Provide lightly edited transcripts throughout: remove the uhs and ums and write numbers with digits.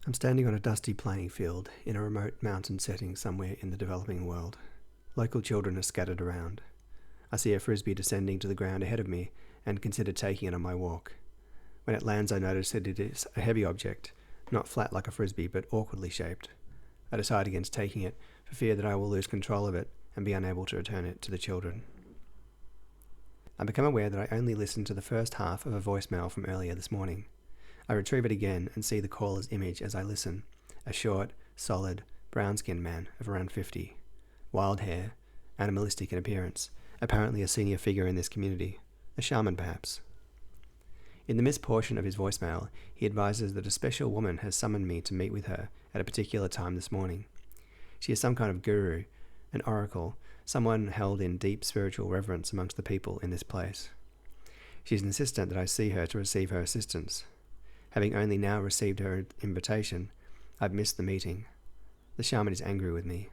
I'm standing on a dusty playing field in a remote mountain setting somewhere in the developing world. Local children are scattered around. I see a frisbee descending to the ground ahead of me and consider taking it on my walk. When it lands, I notice that it is a heavy object, not flat like a frisbee, but awkwardly shaped. I decide against taking it for fear that I will lose control of it and be unable to return it to the children. I become aware that I only listened to the first half of a voicemail from earlier this morning. I retrieve it again and see the caller's image as I listen. A short, solid, brown-skinned man of around 50. Wild hair, animalistic in appearance, apparently a senior figure in this community. A shaman, perhaps. In the missed portion of his voicemail, he advises that a special woman has summoned me to meet with her at a particular time this morning. She is some kind of guru, an oracle, someone held in deep spiritual reverence amongst the people in this place. She is insistent that I see her to receive her assistance. Having only now received her invitation, I've missed the meeting. The shaman is angry with me.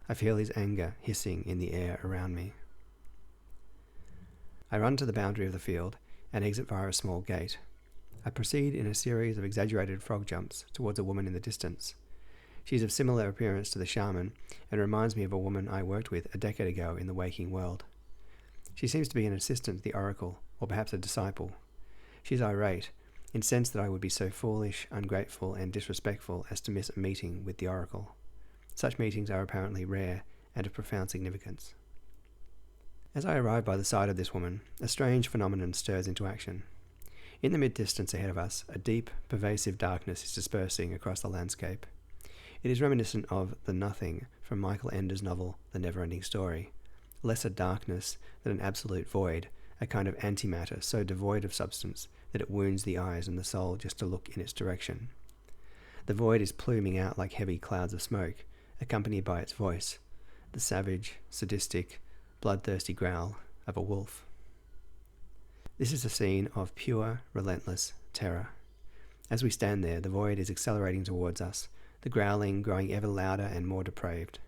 I feel his anger hissing in the air around me. I run to the boundary of the field and exit via a small gate. I proceed in a series of exaggerated frog jumps towards a woman in the distance. She is of similar appearance to the shaman and reminds me of a woman I worked with a decade ago in the waking world. She seems to be an assistant to the oracle, or perhaps a disciple. She is irate, incensed that I would be so foolish, ungrateful, and disrespectful as to miss a meeting with the oracle. Such meetings are apparently rare and of profound significance. As I arrive by the side of this woman, a strange phenomenon stirs into action. In the mid-distance ahead of us, a deep, pervasive darkness is dispersing across the landscape. It is reminiscent of the nothing from Michael Ender's novel The Never-Ending Story. Less a darkness than an absolute void, a kind of antimatter so devoid of substance that it wounds the eyes and the soul just to look in its direction. The void is pluming out like heavy clouds of smoke, accompanied by its voice, the savage, sadistic, bloodthirsty growl of a wolf. This is a scene of pure, relentless terror. As we stand there, the void is accelerating towards us, the growling growing ever louder and more depraved.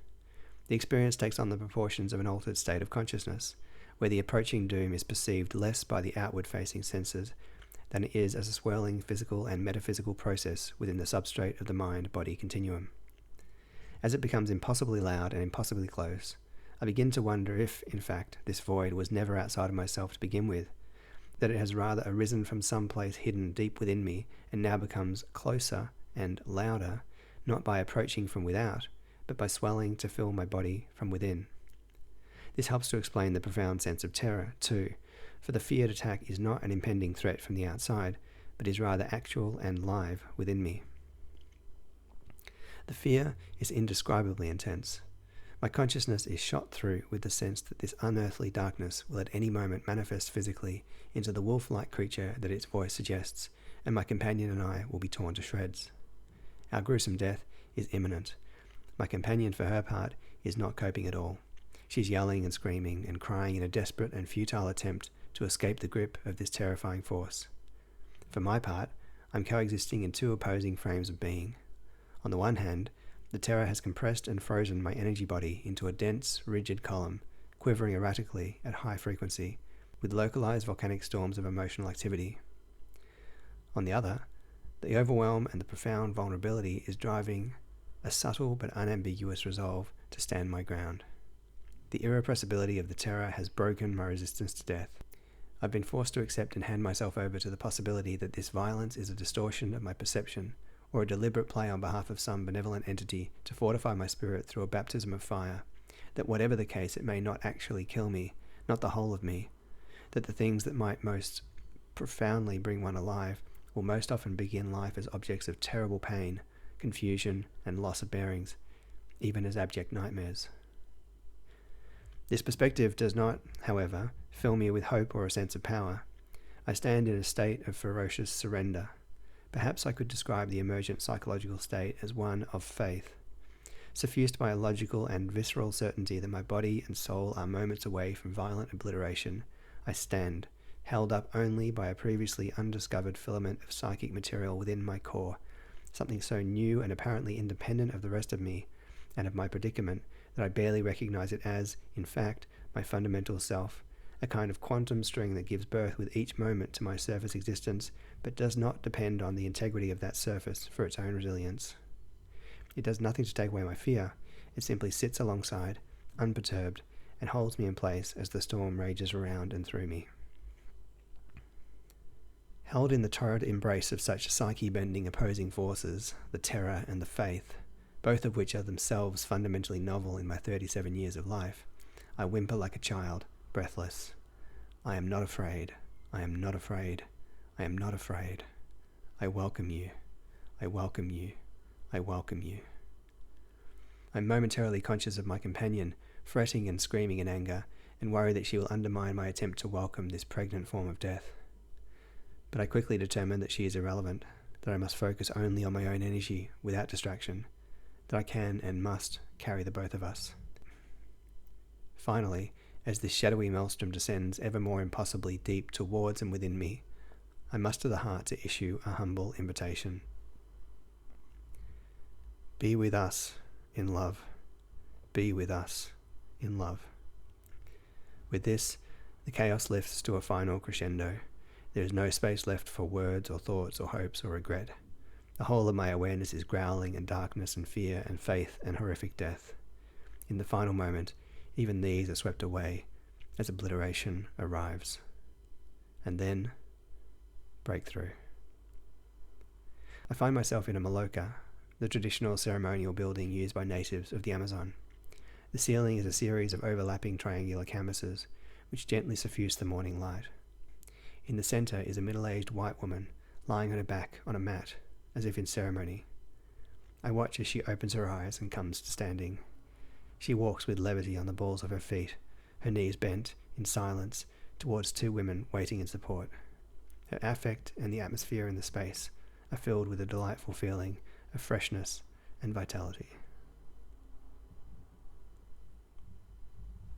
The experience takes on the proportions of an altered state of consciousness, where the approaching doom is perceived less by the outward-facing senses than it is as a swirling physical and metaphysical process within the substrate of the mind-body continuum. As it becomes impossibly loud and impossibly close, I begin to wonder if, in fact, this void was never outside of myself to begin with, that it has rather arisen from some place hidden deep within me and now becomes closer and louder, not by approaching from without, but by swelling to fill my body from within. This helps to explain the profound sense of terror, too, for the feared attack is not an impending threat from the outside, but is rather actual and live within me. The fear is indescribably intense. My consciousness is shot through with the sense that this unearthly darkness will at any moment manifest physically into the wolf-like creature that its voice suggests, and my companion and I will be torn to shreds. Our gruesome death is imminent. My companion, for her part, is not coping at all. She's yelling and screaming and crying in a desperate and futile attempt to escape the grip of this terrifying force. For my part, I'm coexisting in two opposing frames of being. On the one hand, the terror has compressed and frozen my energy body into a dense, rigid column, quivering erratically at high frequency, with localized volcanic storms of emotional activity. On the other, the overwhelm and the profound vulnerability is driving a subtle but unambiguous resolve to stand my ground. The irrepressibility of the terror has broken my resistance to death. I've been forced to accept and hand myself over to the possibility that this violence is a distortion of my perception, or a deliberate play on behalf of some benevolent entity to fortify my spirit through a baptism of fire, that whatever the case, it may not actually kill me, not the whole of me, that the things that might most profoundly bring one alive will most often begin life as objects of terrible pain, confusion, and loss of bearings, even as abject nightmares. This perspective does not, however, fill me with hope or a sense of power. I stand in a state of ferocious surrender. Perhaps I could describe the emergent psychological state as one of faith. Suffused by a logical and visceral certainty that my body and soul are moments away from violent obliteration, I stand, held up only by a previously undiscovered filament of psychic material within my core, something so new and apparently independent of the rest of me and of my predicament that I barely recognize it as, in fact, my fundamental self, a kind of quantum string that gives birth with each moment to my surface existence, but does not depend on the integrity of that surface for its own resilience. It does nothing to take away my fear. It simply sits alongside, unperturbed, and holds me in place as the storm rages around and through me. Held in the torrid embrace of such psyche-bending opposing forces, the terror and the faith, both of which are themselves fundamentally novel in my 37 years of life, I whimper like a child, breathless. I am not afraid. I am not afraid. I am not afraid. I welcome you. I welcome you. I welcome you. I'm momentarily conscious of my companion, fretting and screaming in anger, and worry that she will undermine my attempt to welcome this pregnant form of death. But I quickly determine that she is irrelevant, that I must focus only on my own energy, without distraction, that I can and must carry the both of us. Finally, as this shadowy maelstrom descends ever more impossibly deep towards and within me, I muster the heart to issue a humble invitation. Be with us in love. Be with us in love. With this, the chaos lifts to a final crescendo. There is no space left for words or thoughts or hopes or regret. The whole of my awareness is growling and darkness and fear and faith and horrific death. In the final moment, even these are swept away as obliteration arrives. And then, breakthrough. I find myself in a maloca, the traditional ceremonial building used by natives of the Amazon. The ceiling is a series of overlapping triangular canvases, which gently suffuse the morning light. In the center is a middle-aged white woman, lying on her back on a mat, as if in ceremony. I watch as she opens her eyes and comes to standing. She walks with levity on the balls of her feet, her knees bent, in silence, towards two women waiting in support. Her affect and the atmosphere in the space are filled with a delightful feeling of freshness and vitality.